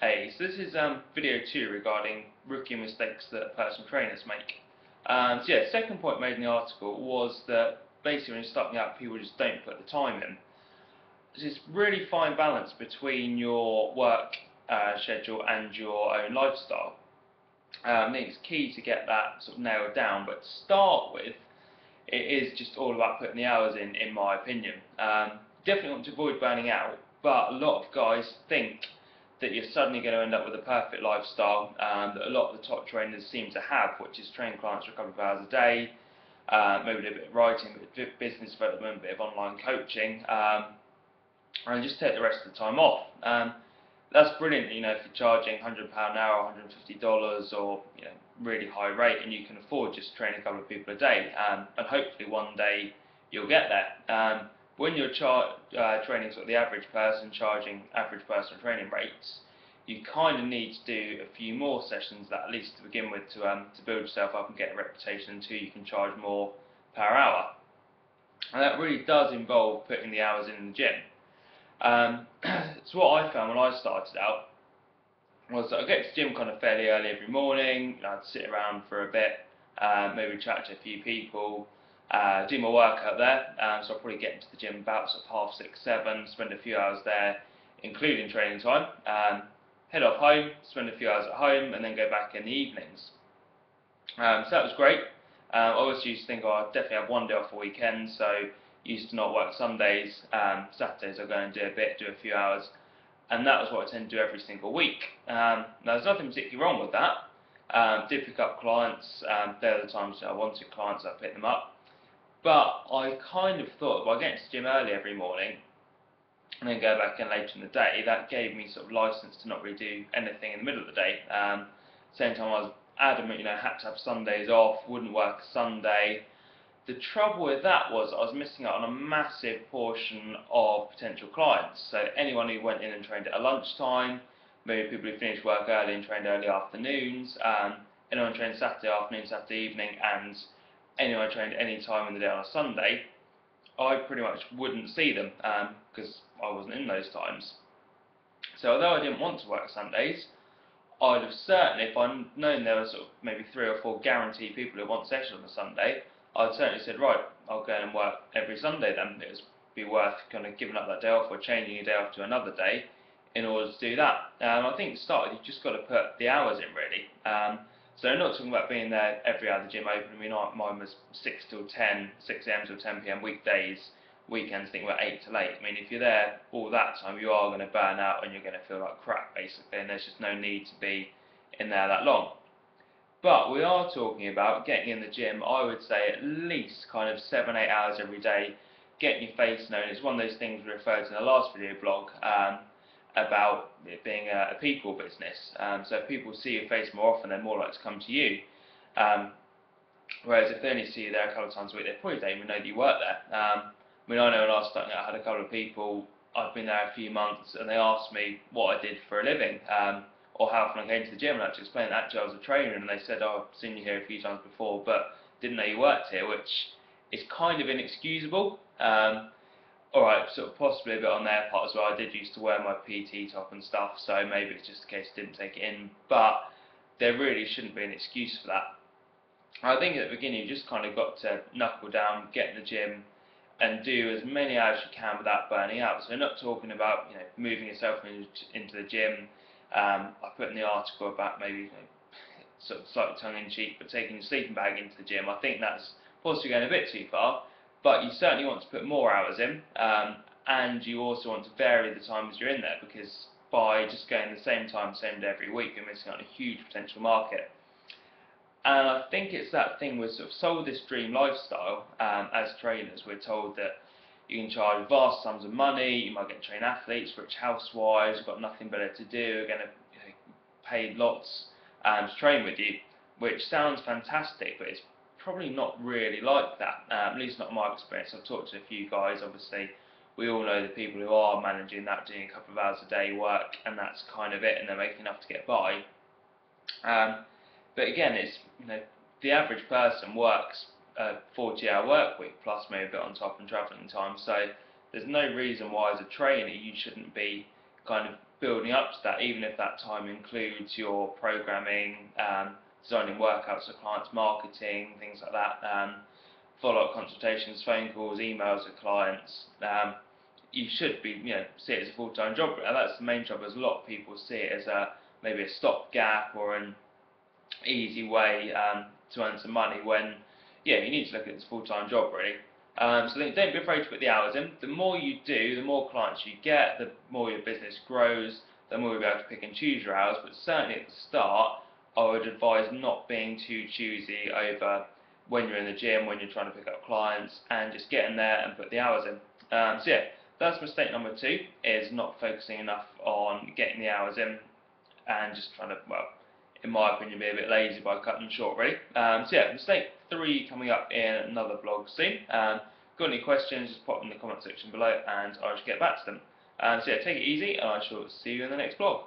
Hey, so this is video 2 regarding rookie mistakes that personal trainers make. So yeah, second point made in the article was that basically when you're starting out, people just don't put the time in. There's this really fine balance between your work schedule and your own lifestyle. I think it's key to get that sort of nailed down, but to start with, it is just all about putting the hours in my opinion. Definitely want to avoid burning out, but a lot of guys think that you're suddenly going to end up with a perfect lifestyle that a lot of the top trainers seem to have, which is train clients for a couple of hours a day, maybe a bit of writing, a bit of business development, a bit of online coaching, and just take the rest of the time off. That's brilliant, if you're charging £100 an hour, $150, or really high rate, and you can afford just training a couple of people a day, and hopefully one day you'll get there. When you're training sort of the average person, charging average personal training rates, you kind of need to do a few more sessions that at least to begin with to build yourself up and get a reputation until you can charge more per hour. And that really does involve putting the hours in the gym. So what I found when I started out was that I get to the gym kind of fairly early every morning. I'd sit around for a bit, maybe chat to a few people, do my workout there. So I'll probably get into the gym about sort of 6:30, 7, spend a few hours there, including training time. Head off home, spend a few hours at home, and then go back in the evenings. So that was great. I always used to think, oh, I'd definitely have one day off a weekend, so used to not work Sundays. Saturdays I'll go and do a bit, do a few hours, and that was what I tend to do every single week. Now there's nothing particularly wrong with that. Did pick up clients, there are the times that I wanted clients, I picked them up. But I kind of thought by getting to the gym early every morning and then go back in later in the day, that gave me sort of license to not really do anything in the middle of the day. Same time I was adamant, had to have Sundays off, wouldn't work Sunday. The trouble with that was I was missing out on a massive portion of potential clients. So anyone who went in and trained at lunchtime, maybe people who finished work early and trained early afternoons, anyone trained Saturday afternoon, Saturday evening, and anyone trained any time in the day on a Sunday, I pretty much wouldn't see them because I wasn't in those times. So although I didn't want to work Sundays, I'd have certainly, if I'd known there were sort of maybe 3 or 4 guaranteed people who want sessions on a Sunday, I'd certainly said, right, I'll go and work every Sunday then. It would be worth kind of giving up that day off or changing a day off to another day in order to do that. I think to start with, you've just got to put the hours in really. So I'm not talking about being there every hour the gym open. I mean, mine was 6 till 10, 6 a.m. till 10 p.m. weekdays. Weekends, I think we're 8 till 8. I mean, if you're there all that time, you are going to burn out and you're going to feel like crap, basically, and there's just no need to be in there that long. But we are talking about getting in the gym, I would say at least kind of 7, 8 hours every day, getting your face known. It's one of those things we referred to in the last video blog about it being a people business. So if people see your face more often, they're more likely to come to you. Whereas if they only see you there a couple of times a week, they probably don't even know that you work there. I mean, I know when I was starting out, I had a couple of people, I've been there a few months, and they asked me what I did for a living, or how often I came to the gym, and I had to explain that actually I was a trainer, and they said, oh, I've seen you here a few times before, but didn't know you worked here, which is kind of inexcusable. Alright, sort of possibly a bit on their part as well. I did used to wear my PT top and stuff, so maybe it's just a case I didn't take it in, but there really shouldn't be an excuse for that. I think at the beginning you just kind of got to knuckle down, get in the gym, and do as many hours as you can without burning out. So we're not talking about moving yourself into the gym. I put in the article about maybe sort of slightly tongue-in-cheek, but taking your sleeping bag into the gym. I think that's possibly going a bit too far, but you certainly want to put more hours in, and you also want to vary the times you're in there, because by just going the same time, same day every week, you're missing out on a huge potential market. And I think it's that thing we're sort of sold this dream lifestyle as trainers. We're told that you can charge vast sums of money, you might get trained athletes, rich housewives, got nothing better to do, are going to pay lots to train with you, which sounds fantastic, but it's probably not really like that, at least not my experience. I've talked to a few guys, obviously. We all know the people who are managing that, doing a couple of hours a day work, and that's kind of it, and they're making enough to get by. But again, it's the average person works a 40-hour work week plus maybe a bit on top and travelling time. So there's no reason why as a trainer you shouldn't be kind of building up to that, even if that time includes your programming, designing workouts for clients, marketing, things like that, follow-up consultations, phone calls, emails with clients. You should be, see it as a full-time job, and that's the main job. As a lot of people see it as maybe a stopgap or an easy way to earn some money. When, you need to look at it as a full-time job, really. So don't be afraid to put the hours in. The more you do, the more clients you get, the more your business grows, the more you'll be able to pick and choose your hours. But certainly at the start, I would advise not being too choosy over when you're in the gym, when you're trying to pick up clients, and just get in there and put the hours in. That's mistake number 2, is not focusing enough on getting the hours in and just trying to, in my opinion, be a bit lazy by cutting them short, really. Mistake 3 coming up in another vlog soon. Got any questions, just pop them in the comment section below and I shall get back to them. Take it easy and I shall see you in the next vlog.